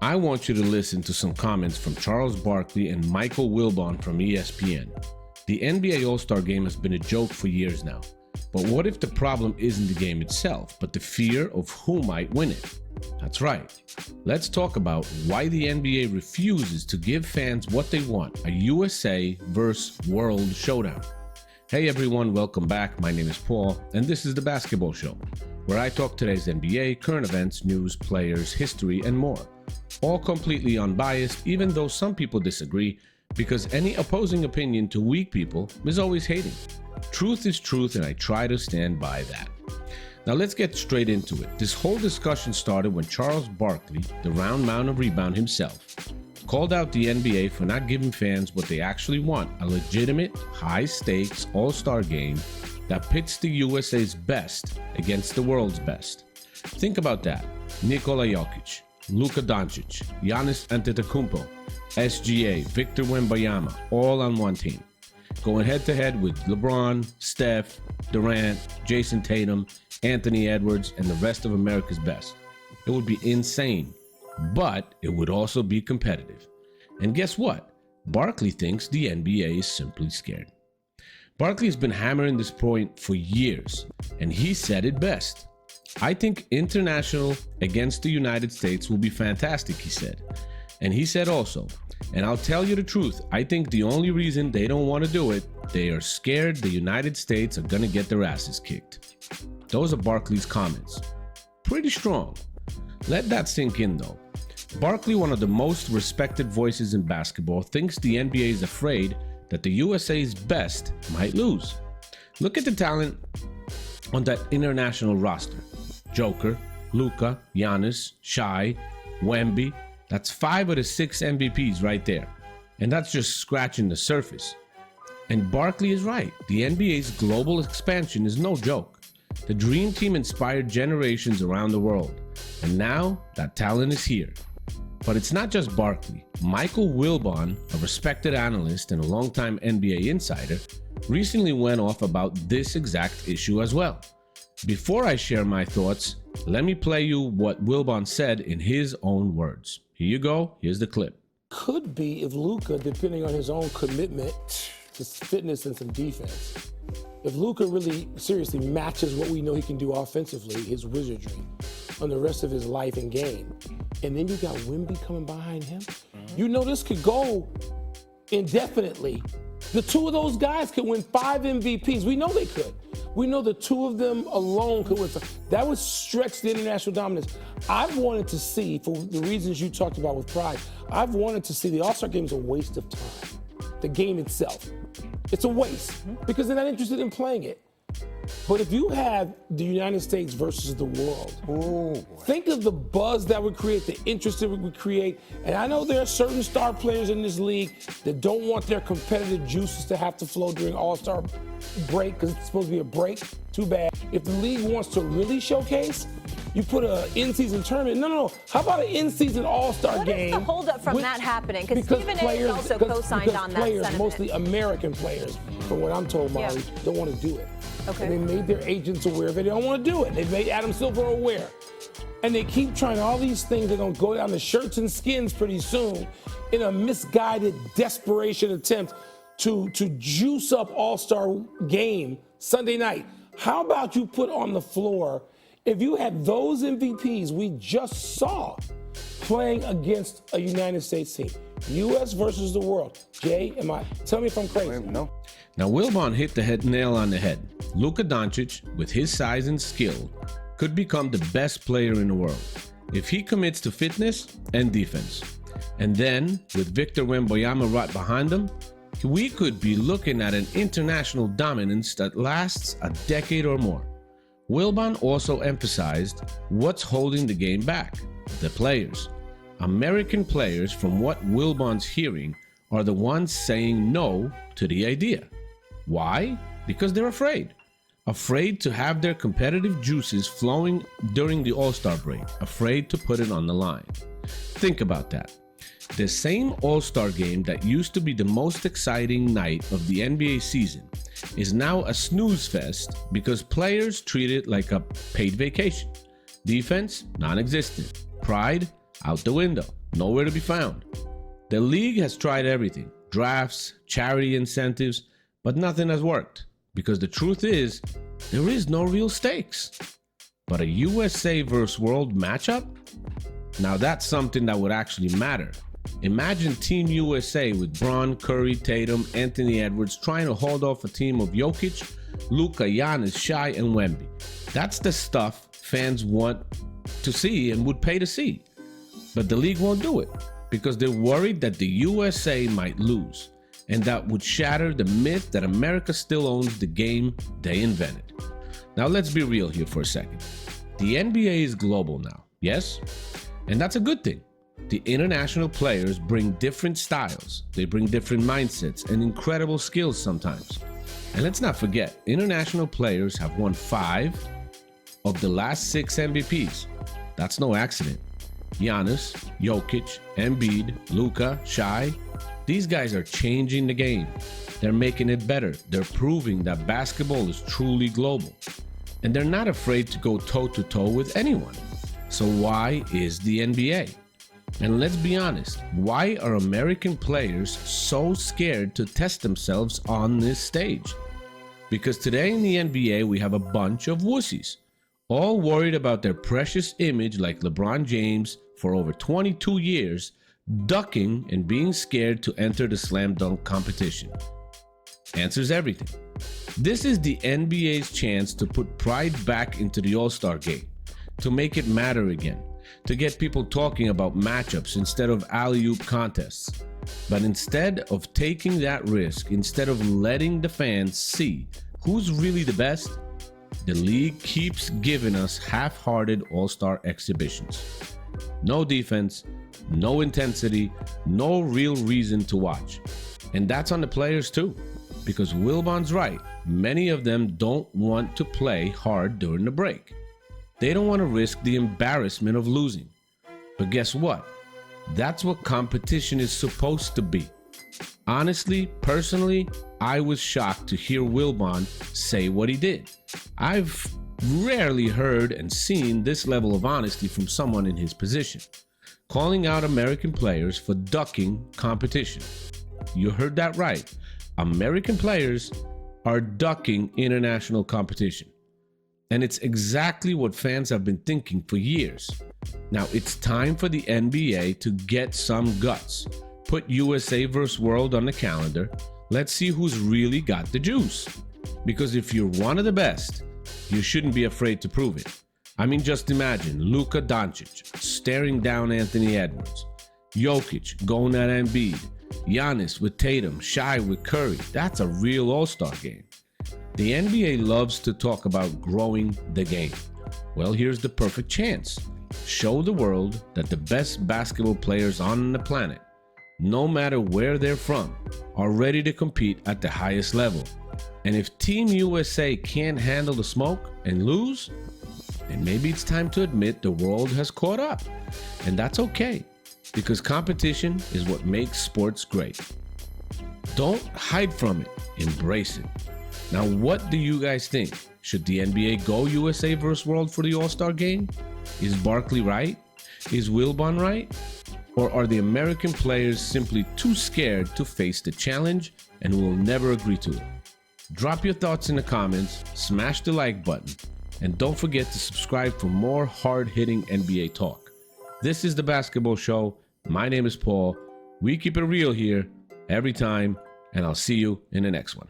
I want you to listen to some comments from Charles Barkley and Michael Wilbon from ESPN. The NBA All-Star Game has been a joke for years now. But what if the problem isn't the game itself, but the fear of who might win it? That's right. Let's talk about why the NBA refuses to give fans what they want, a USA versus World showdown. Hey everyone, welcome back. My name is Paul, and this is The Basketball Show, where I talk today's NBA, current events, news, players, history, and more. All completely unbiased, even though some people disagree, because any opposing opinion to weak people is always hating. Truth is truth, and I try to stand by that. Now let's get straight into it. This whole discussion started when Charles Barkley, the round mound of rebound himself, called out the NBA for not giving fans what they actually want, a legitimate, high-stakes All-Star game that pits the USA's best against the world's best. Think about that. Nikola Jokic, Luka Doncic, Giannis Antetokounmpo, SGA, Victor Wembanyama, all on one team, going head-to-head with LeBron, Steph, Durant, Jason Tatum, Anthony Edwards, and the rest of America's best. It would be insane, but it would also be competitive. And guess what? Barkley thinks the NBA is simply scared. Barkley has been hammering this point for years, and he said it best. I think international against the United States will be fantastic, he said. And he said also, and I'll tell you the truth, I think the only reason they don't want to do it, they are scared the United States are going to get their asses kicked. Those are Barkley's comments. Pretty strong. Let that sink in though. Barkley, one of the most respected voices in basketball, thinks the NBA is afraid that the USA's best might lose. Look at the talent on that international roster. Joker, Luka, Giannis, Shai, Wemby. That's 5 of the 6 MVPs right there. And that's just scratching the surface. And Barkley is right. The NBA's global expansion is no joke. The Dream Team inspired generations around the world. And now that talent is here. But it's not just Barkley. Michael Wilbon, a respected analyst and a longtime NBA insider, recently went off about this exact issue as well. Before I share my thoughts, let me play you what Wilbon said in his own words. Here you go. Here's the clip. Could be if Luka, depending on his own commitment to fitness and some defense, if Luka really seriously matches what we know he can do offensively, his wizardry, on the rest of his life and game, and then you got Wemby coming behind him, you know this could go indefinitely. The two of those guys could win 5 MVPs. We know they could. We know the two of them alone could win. That would stretch the international dominance. I've wanted to see, for the reasons you talked about with pride, I've wanted to see the All-Star Game is a waste of time. The game itself. It's a waste because they're not interested in playing it. But if you have the United States versus the world, think of the buzz that would create, the interest that would create. And I know there are certain star players in this league that don't want their competitive juices to have to flow during All-Star break because it's supposed to be a break. Too bad. If the league wants to really showcase, you put an in-season tournament. No. How about an in-season All-Star game? What is the holdup from that happening? Because Stephen A. also co-signed on that players, sentiment. mostly American players, from what I'm told, Molly, don't want to do it. Okay. And they made their agents aware of it. They don't want to do it. They made Adam Silver aware. And they keep trying all these things. They're going to go down to shirts and skins pretty soon in a misguided desperation attempt to juice up All-Star game Sunday night. How about you put on the floor, if you had those MVPs we just saw playing against a United States team, U.S. versus the world. Jay, tell me if I'm crazy. No. Now Wilbon hit the nail on the head. Luka Doncic, with his size and skill, could become the best player in the world if he commits to fitness and defense. And then, with Victor Wembanyama right behind him, we could be looking at an international dominance that lasts a decade or more. Wilbon also emphasized what's holding the game back: the players. American players, from what Wilbon's hearing, are the ones saying no to the idea. Why? Because they're afraid. Afraid to have their competitive juices flowing during the All-Star break. Afraid to put it on the line. Think about that. The same All-Star game that used to be the most exciting night of the NBA season is now a snooze fest because players treat it like a paid vacation. Defense, non-existent. pride, out the window, nowhere to be found. The league has tried everything, drafts, charity incentives, but nothing has worked, because the truth is, there is no real stakes. But a USA versus World matchup? Now that's something that would actually matter. Imagine Team USA with Bron, Curry, Tatum, Anthony Edwards trying to hold off a team of Jokic, Luka, Giannis, Shai, and Wemby. That's the stuff fans want to see and would pay to see. But the league won't do it because they're worried that the USA might lose, and that would shatter the myth that America still owns the game they invented. Now let's be real here for a second. The NBA is global now, yes? And that's a good thing. The international players bring different styles, they bring different mindsets and incredible skills sometimes. And let's not forget, international players have won 5 of the last 6 MVPs. That's no accident. Giannis, Jokic, Embiid, Luka, Shai, these guys are changing the game. They're making it better. They're proving that basketball is truly global. And they're not afraid to go toe-to-toe with anyone. So why is the NBA? And let's be honest, why are American players so scared to test themselves on this stage? Because today in the NBA we have a bunch of wussies, all worried about their precious image like LeBron James for over 22 years, ducking and being scared to enter the slam dunk competition. Answers everything. This is the NBA's chance to put pride back into the All-Star game, to make it matter again, to get people talking about matchups instead of alley-oop contests. But instead of taking that risk, instead of letting the fans see who's really the best, the league keeps giving us half-hearted All-Star exhibitions. No defense, no intensity, no real reason to watch. And that's on the players too, because Wilbon's right. Many of them don't want to play hard during the break. They don't want to risk the embarrassment of losing. But guess what? That's what competition is supposed to be. Honestly, personally, I was shocked to hear Wilbon say what he did. I've rarely heard and seen this level of honesty from someone in his position, calling out American players for ducking competition. You heard that right. American players are ducking international competition. And it's exactly what fans have been thinking for years. Now it's time for the NBA to get some guts. Put USA vs. World on the calendar. Let's see who's really got the juice. Because if you're one of the best, you shouldn't be afraid to prove it. I mean, just imagine Luka Doncic staring down Anthony Edwards, Jokic going at Embiid, Giannis with Tatum, Shai with Curry. That's a real all-star game. The NBA loves to talk about growing the game. Well, here's the perfect chance. Show the world that the best basketball players on the planet, no matter where they're from, are ready to compete at the highest level. And if Team USA can't handle the smoke and lose, then maybe it's time to admit the world has caught up. And that's okay, because competition is what makes sports great. Don't hide from it, embrace it. Now, what do you guys think? Should the NBA go USA vs. World for the All-Star game? Is Barkley right? Is Wilbon right? Or are the American players simply too scared to face the challenge and will never agree to it? Drop your thoughts in the comments, smash the like button, and don't forget to subscribe for more hard-hitting NBA talk. This is The Basketball Show. My name is Paul. We keep it real here every time, and I'll see you in the next one.